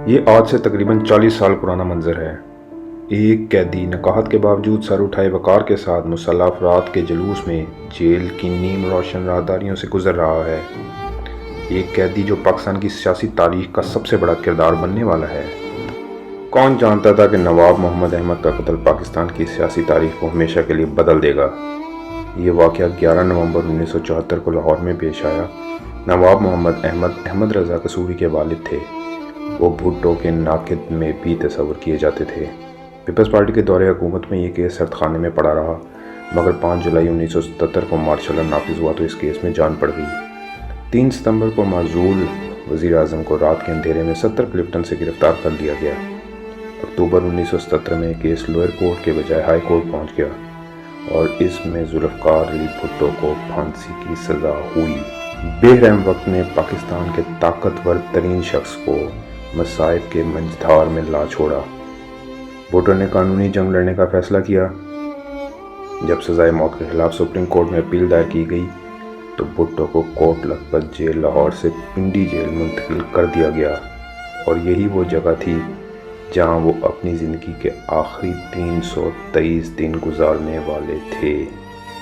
یہ آج سے تقریباً 40 سال پرانا منظر ہے۔ ایک قیدی نقاہت کے باوجود سر اٹھائے وقار کے ساتھ مسلح افراد کے جلوس میں جیل کی نیم روشن راہداریوں سے گزر رہا ہے۔ ایک قیدی جو پاکستان کی سیاسی تاریخ کا سب سے بڑا کردار بننے والا ہے۔ کون جانتا تھا کہ نواب محمد احمد کا قتل پاکستان کی سیاسی تاریخ کو ہمیشہ کے لیے بدل دے گا۔ یہ واقعہ 11 نومبر 1974 کو لاہور میں پیش آیا۔ نواب محمد احمد رضا قصوری کے والد تھے۔ وہ بھٹو کے ناقد میں بھی تصور کیے جاتے تھے۔ پیپلز پارٹی کے دور حکومت میں یہ کیس سرد خانے میں پڑا رہا، مگر 5 جولائی 1977 کو مارشل لا نافذ ہوا تو اس کیس میں جان پڑ گئی۔ 3 ستمبر کو معزول وزیر اعظم کو رات کے اندھیرے میں 70 کلفٹن سے گرفتار کر لیا گیا۔ اکتوبر 1977 میں کیس لوئر کورٹ کے بجائے ہائی کورٹ پہنچ گیا اور اس میں ذوالفقار علی بھٹو کو پھانسی کی سزا ہوئی۔ بے رحم وقت نے پاکستان کے طاقتور ترین شخص کو مصائب کے منجدھار میں لا چھوڑا۔ بھٹو نے قانونی جنگ لڑنے کا فیصلہ کیا۔ جب سزائے موت کے خلاف سپریم کورٹ میں اپیل دائر کی گئی تو بھٹو کو کوٹ لکھپت جیل لاہور سے پنڈی جیل منتقل کر دیا گیا، اور یہی وہ جگہ تھی جہاں وہ اپنی زندگی کے آخری 323 دن گزارنے والے تھے۔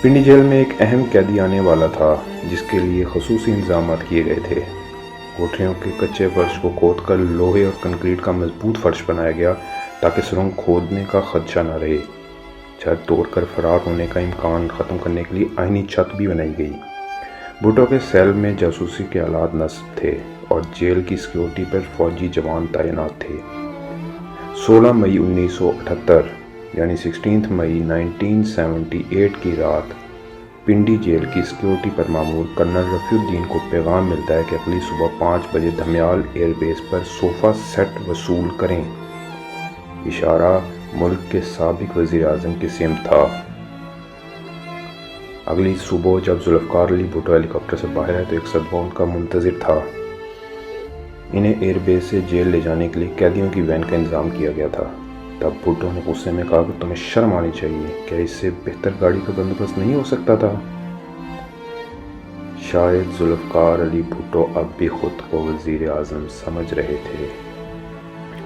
پنڈی جیل میں ایک اہم قیدی آنے والا تھا جس کے لیے خصوصی انتظامات کیے گئے تھے۔ کوٹھریوں کے کچے فرش کو کھود کر لوہے اور کنکریٹ کا مضبوط فرش بنایا گیا تاکہ سرنگ کھودنے کا خدشہ نہ رہے۔ چھت توڑ کر فرار ہونے کا امکان ختم کرنے کے لیے آئینی چھت بھی بنائی گئی۔ بھٹو کے سیل میں جاسوسی کے آلات نصب تھے اور جیل کی سیکیورٹی پر فوجی جوان تعینات تھے۔ 16 مئی 1978 یعنی 16 مئی 1978 کی رات پنڈی جیل کی سیکیورٹی پر مامور کرنل رفیع الدین کو پیغام ملتا ہے کہ اگلی صبح 5 بجے دھمیال ایئر بیس پر صوفہ سیٹ وصول کریں۔ اشارہ ملک کے سابق وزیر اعظم کی سمت تھا۔ اگلی صبح جب ذوالفقار علی بھٹو ہیلی کاپٹر سے باہر آئے تو ایک صدمہ ان کا منتظر تھا۔ انہیں ایئر بیس سے جیل لے جانے کے لیے قیدیوں کی وین کا انتظام کیا گیا تھا۔ تب بھٹو نے غصے میں کہا کہ تمہیں شرم آنی چاہیے، کیا اس سے بہتر گاڑی کا بندوبست نہیں ہو سکتا تھا؟ شاید ذوالفقار علی بھٹو اب بھی خود کو وزیر اعظم سمجھ رہے تھے،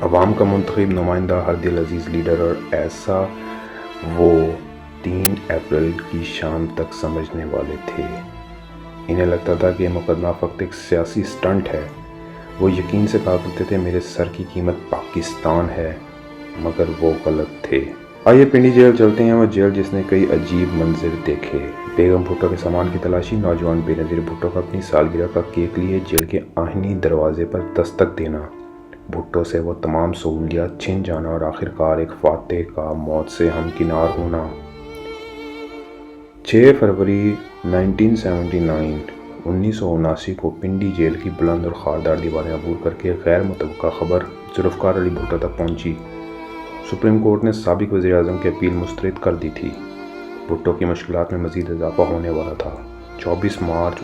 عوام کا منتخب نمائندہ، ہر دل عزیز لیڈر، اور ایسا وہ 3 اپریل کی شام تک سمجھنے والے تھے۔ انہیں لگتا تھا کہ یہ مقدمہ فقط ایک سیاسی سٹنٹ ہے۔ وہ یقین سے کہا کرتے تھے میرے سر کی قیمت پاکستان ہے، مگر وہ غلط تھے۔ آئیے پنڈی جیل چلتے ہیں، وہ جیل جس نے کئی عجیب منظر دیکھے۔ بیگم بھٹو کے سامان کی تلاشی، نوجوان بے نظیر بھٹو کا اپنی سالگرہ کا کیک لیے جیل کے آہنی دروازے پر دستک دینا، بھٹو سے وہ تمام سہولیات چھن جانا اور آخرکار ایک فاتح کا موت سے ہمکنار ہونا۔ 6 فروری 1979 کو پنڈی جیل کی بلند اور خاردار دیواریں عبور کر کے غیر متوقع خبر ذوالفقار علی بھٹو تک پہنچی۔ سپریم کورٹ نے سابق وزیر اعظم کی اپیل مسترد کر دی تھی۔ بھٹو کی مشکلات میں مزید اضافہ ہونے والا تھا۔ 24 مارچ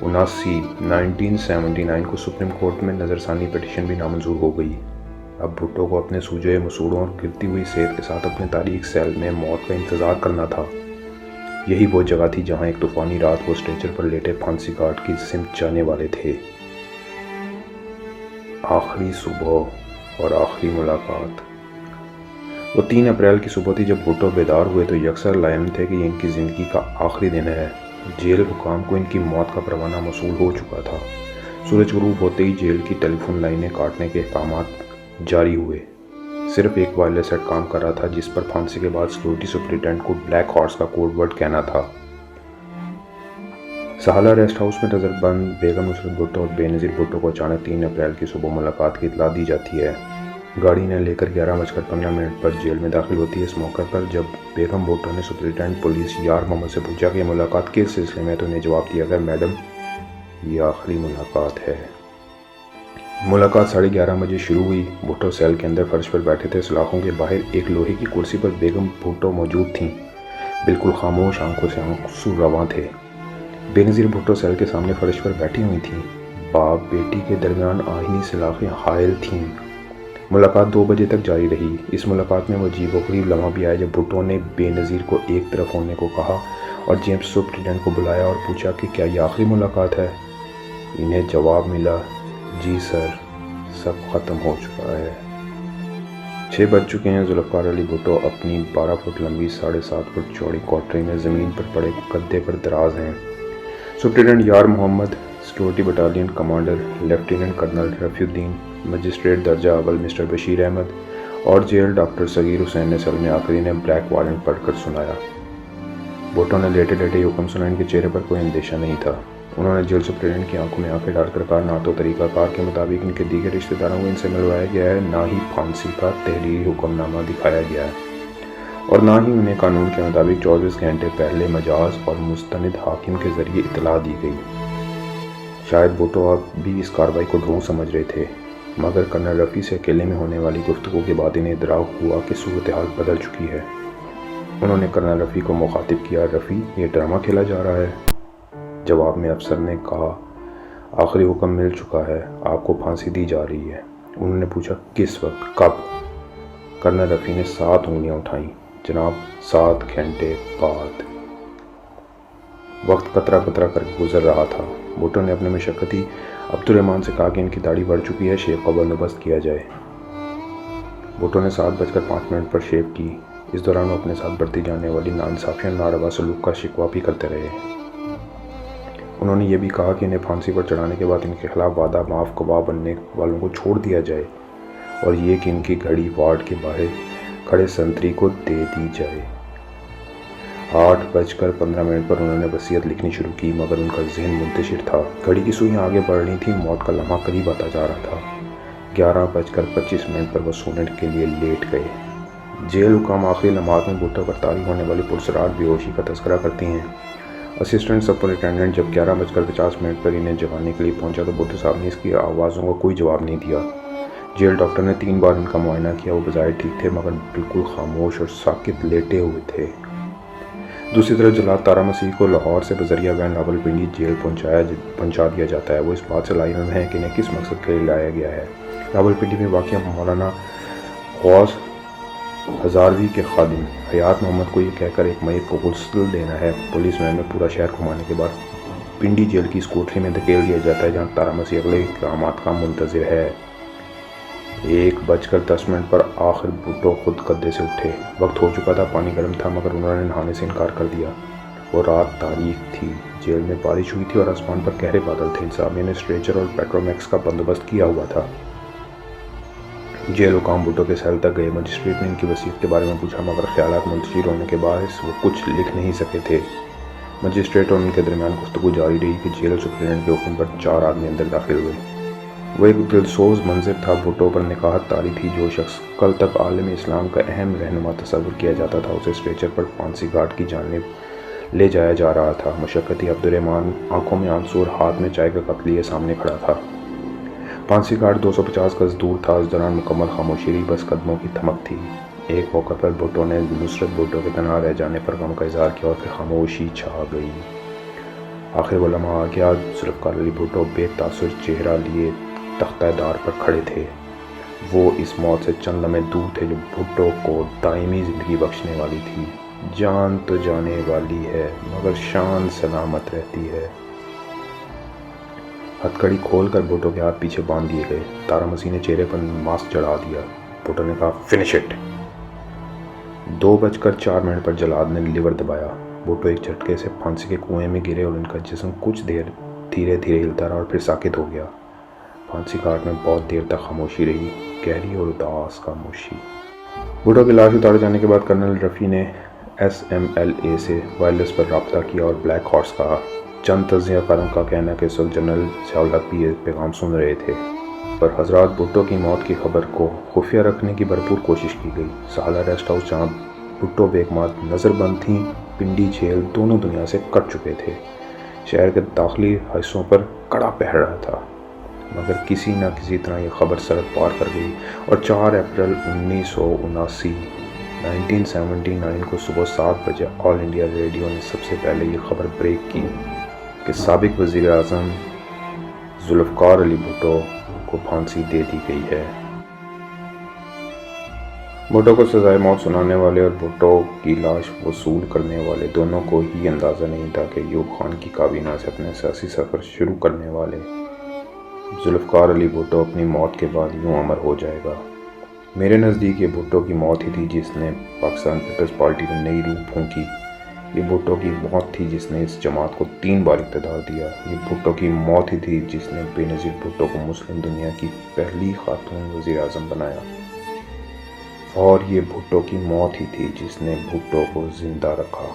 1979 کو سپریم کورٹ میں نظرثانی پٹیشن بھی نامنظور ہو گئی۔ اب بھٹو کو اپنے سوجے مسوڑوں اور گرتی ہوئی صحت کے ساتھ اپنے تاریک سیل میں موت کا انتظار کرنا تھا۔ یہی وہ جگہ تھی جہاں ایک طوفانی رات کو اسٹریچر پر لیٹے پھانسی گھاٹ کی سمت جانے والے تھے۔ آخری صبح اور آخری ملاقات۔ وہ 3 اپریل کی صبح تھی جب بھٹو بیدار ہوئے تو یکسر لائم تھے کہ یہ ان کی زندگی کا آخری دن ہے۔ جیل حکام کو ان کی موت کا پروانہ موصول ہو چکا تھا۔ سورج غروب ہوتے ہی جیل کی ٹیلی فون لائنیں کاٹنے کے احکامات جاری ہوئے۔ صرف ایک وائرلیس سیٹ کام کر رہا تھا جس پر پھانسی کے بعد سیکورٹی سپرنٹینڈنٹ کو بلیک ہارس کا کوڈ ورڈ کہنا تھا۔ سہالہ ریسٹ ہاؤس میں نظر بند بیگم نصرت بھٹو اور بے نظیر بھٹو کو اچانک 3 اپریل کی صبح ملاقات کی اطلاع دی جاتی ہے۔ گاڑی نے لے کر 11:15 پر جیل میں داخل ہوتی ہے۔ اس موقع پر جب بیگم بھٹو نے سپرنٹینڈنٹ پولیس یار محمد سے پوچھا کہ یہ ملاقات کس سلسلے میں، تو انہیں جواب دیا گیا میڈم یہ آخری ملاقات ہے۔ ملاقات 11:30 بجے شروع ہوئی۔ بھٹو سیل کے اندر فرش پر بیٹھے تھے۔ سلاخوں کے باہر ایک لوہے کی کرسی پر بیگم بھٹو موجود تھیں، بالکل خاموش، آنکھوں سے آنسو رواں تھے۔ بے نظیر بھٹو سیل کے سامنے فرش پر بیٹھی ہوئی تھیں۔ باپ بیٹی کے درمیان آہنی سلاخیں حائل تھیں۔ ملاقات 2 بجے تک جاری رہی۔ اس ملاقات میں وہ عجیب و غریب لمحہ بھی آیا جب بھٹو نے بے نظیر کو ایک طرف ہونے کو کہا اور جیمز سپرنٹینڈنٹ کو بلایا اور پوچھا کہ کیا یہ آخری ملاقات ہے؟ انہیں جواب ملا جی سر۔ سب ختم ہو چکا ہے۔ 6 بج چکے ہیں۔ ذوالفقار علی بھٹو اپنی 12 فٹ لمبی 7.5 فٹ چوڑی کوٹری میں زمین پر پڑے گدے پر دراز ہیں۔ Superintendent Yar Muhammad, security battalion commander lieutenant colonel Rafiuddin, magistrate درجہ اول مسٹر بشیر احمد اور جیل ڈاکٹر صغیر حسین نے سلم آخری نے بلیک وارنٹ پڑھ کر سنایا۔ بھٹو نے لیٹے لیٹے یہ حکم سنا۔ ان کے چہرے پر کوئی اندیشہ نہیں تھا۔ انہوں نے جیل سپرنٹینڈنٹ کی آنکھوں میں آنکھیں ڈال کر کہا، نہ تو طریقہ کار کے مطابق ان کے دیگر رشتہ داروں کو ان سے ملوایا گیا ہے، نہ ہی پھانسی کا تحریری حکم نامہ دکھایا گیا ہے، اور نہ ہی انہیں قانون کے مطابق 24 گھنٹے پہلے مجاز اور مستند حاکم کے ذریعے اطلاع دی گئی۔ شاید بھٹو اب بھی اس کارروائی کو ڈھونگ سمجھ رہے تھے، مگر کرنل رفیع سے اکیلے میں ہونے والی گفتگو کے بعد انہیں ادراک ہوا کہ صورتحال بدل چکی ہے۔ انہوں نے کرنل رفیع کو مخاطب کیا، رفیع، یہ ڈرامہ کھیلا جا رہا ہے؟ جواب میں افسر نے کہا، آخری حکم مل چکا ہے، آپ کو پھانسی دی جا رہی ہے۔ انہوں نے پوچھا، کس وقت، کب؟ کرنل رفیع نے 7 انگلیاں اٹھائیں، جناب 7 گھنٹے بعد۔ وقت قطرہ قطرہ کر کے گزر رہا تھا۔ بھٹو نے اپنے مشقتی عبدالرحمن سے کہا کہ ان کی داڑھی بڑھ چکی ہے، شیو کا بندوبست کیا جائے۔ بھٹو نے 7:05 پر شیو کی۔ اس دوران وہ اپنے ساتھ بڑھتی جانے والی ناانصافیاں، ناروا سلوک کا شکوہ بھی کرتے رہے۔ انہوں نے یہ بھی کہا کہ انہیں پھانسی پر چڑھانے کے بعد ان کے خلاف وعدہ معاف گواہ بننے والوں کو چھوڑ دیا جائے، اور یہ کہ ان کی گھڑی وارڈ کے باہر کھڑے سنتری کو دے دی جائے۔ 8:15 پر انہوں نے وصیت لکھنی شروع کی، مگر ان کا ذہن منتشر تھا۔ گھڑی کی سوئیاں آگے بڑھ رہی تھیں، موت کا لمحہ قریب آتا جا رہا تھا۔ 11:25 پر وہ سونے کے لیے لیٹ گئے۔ جیل حکام آخری لمحات میں بھٹو پر طاری ہونے والی پرسرار بے ہوشی کا تذکرہ کرتی ہیں۔ اسسٹنٹ سپرنٹینڈنٹ جب 11:50 پر انہیں جگانے کے لیے پہنچا تو بھٹو صاحب نے اس کی آوازوں کا کوئی جواب نہیں دیا۔ جیل ڈاکٹر نے 3 بار ان کا معائنہ کیا۔ وہ بظاہر ٹھیک تھے، مگر بالکل خاموش اور ساکت لیٹے ہوئے تھے۔ دوسری طرف جلاد تارا مسیح کو لاہور سے بذریعہ وین راولپنڈی جیل پہنچا دیا جاتا ہے۔ وہ اس بات سے لاعلم ہے کہ انہیں کس مقصد کے لیے لایا گیا ہے۔ راولپنڈی میں واقع مولانا غوث ہزاروی کے خادم حیات محمد کو یہ کہہ کر ایک میت کو غسل دینا ہے، پولیس وین میں پورا شہر گھمانے کے بعد پنڈی جیل کی اس کوٹری میں دھکیل دیا جاتا ہے، جہاں تارا مسیح اگلے اقدامات کا منتظر ہے۔ 1:10 پر آخر بھٹو خود گدے سے اٹھے۔ وقت ہو چکا تھا، پانی گرم تھا، مگر انہوں نے نہانے سے انکار کر دیا۔ وہ رات تاریک تھی، جیل میں بارش ہوئی تھی اور آسمان پر گہرے بادل تھے۔ انتظامیہ نے اسٹریچر اور پیٹرومیکس کا بندوبست کیا ہوا تھا۔ جیل حکام بھٹو کے سیل تک گئے۔ مجسٹریٹ نے ان کی وصیت کے بارے میں پوچھا، مگر خیالات منتشر ہونے کے باعث وہ کچھ لکھ نہیں سکے تھے۔ مجسٹریٹ اور ان کے درمیان گفتگو جاری رہی کہ جیل سپرنٹینڈنٹ کے حکم پر 4 آدمی اندر داخل ہوئے۔ وہ ایک دلسوز منظر تھا۔ بھٹو پر نکاحت طاری تھی۔ جو شخص کل تک عالم اسلام کا اہم رہنما تصور کیا جاتا تھا، اسے اسٹریچر پر پھانسی گھاٹ کی جانب لے جایا جا رہا تھا۔ مشقتی عبدالرحمن آنکھوں میں آنسو اور ہاتھ میں چائے کا کپ لیے سامنے کھڑا تھا۔ پھانسی گھاٹ 250 گز دور تھا۔ اس دوران مکمل خاموشی رہی، بس قدموں کی تھمک تھی۔ ایک موقع پر بھٹو نے نصرت بھٹو کے تنہا رہ جانے پر غم کا اظہار کیا، اور پھر خاموشی چھا گئی۔ آخر وہ لمحہ آ گیا۔ ذوالفقار علی بھٹو بے تاثر چہرہ لیے تختہ دار پر کھڑے تھے۔ وہ اس موت سے چند لمحے دور تھے جو بھٹو کو دائمی زندگی بخشنے والی تھی۔ جان تو جانے والی ہے، مگر شان سلامت رہتی ہے۔ ہتھکڑی کھول کر بھٹو کے ہاتھ پیچھے باندھ دیے گئے۔ تارا مسیح نے چہرے پر ماسک چڑھا دیا۔ بھٹو نے کہا، فنش اٹ۔ 2:04 پر جلاد نے لیور دبایا۔ بھٹو ایک جھٹکے سے پھانسی کے کنویں میں گرے اور ان کا جسم کچھ دیر دھیرے دھیرے ہلتا رہا اور پھر ساکت ہو گیا۔ پھانسی گھاٹ میں بہت دیر تک خاموشی رہی، گہری اور اداس خاموشی۔ بھٹو کی لاش اتارے جانے کے بعد کرنل رفیع نے SMLA سے وائرلیس پر رابطہ کیا اور بلیک ہارس کہا۔ چند تجزیہ کاروں کا کہنا ہے کہ اس وقت جنرل ضیاء الحق بھی یہ پیغام سن رہے تھے۔ پر حضرات، بھٹو کی موت کی خبر کو خفیہ رکھنے کی بھرپور کوشش کی گئی۔ سالہ ریسٹ ہاؤس جہاں بھٹو بیگمات نظر بند تھیں، پنڈی جیل دونوں دنیا سے کٹ چکے تھے۔ شہر کے داخلی حصوں پر کڑا پہرا تھا، مگر کسی نہ کسی طرح یہ خبر سرحد پار کر گئی، اور 4 اپریل 1979 کو صبح 7 بجے آل انڈیا ریڈیو نے سب سے پہلے یہ خبر بریک کی کہ سابق وزیر اعظم ذوالفقار علی بھٹو کو پھانسی دے دی گئی ہے۔ بھٹو کو سزائے موت سنانے والے اور بھٹو کی لاش وصول کرنے والے دونوں کو ہی اندازہ نہیں تھا کہ ایوب خان کی کابینہ سے اپنے سیاسی سفر شروع کرنے والے ذوالفقار علی بھٹو اپنی موت کے بعد یوں امر ہو جائے گا۔ میرے نزدیک یہ بھٹو کی موت ہی تھی جس نے پاکستان پیپلز پارٹی کو نئی روح پھونکی۔ یہ بھٹو کی موت تھی جس نے اس جماعت کو 3 بار اقتدار دیا۔ یہ بھٹو کی موت ہی تھی جس نے بے نظیر بھٹو کو مسلم دنیا کی پہلی خاتون وزیر اعظم بنایا۔ اور یہ بھٹو کی موت ہی تھی جس نے بھٹو کو زندہ رکھا۔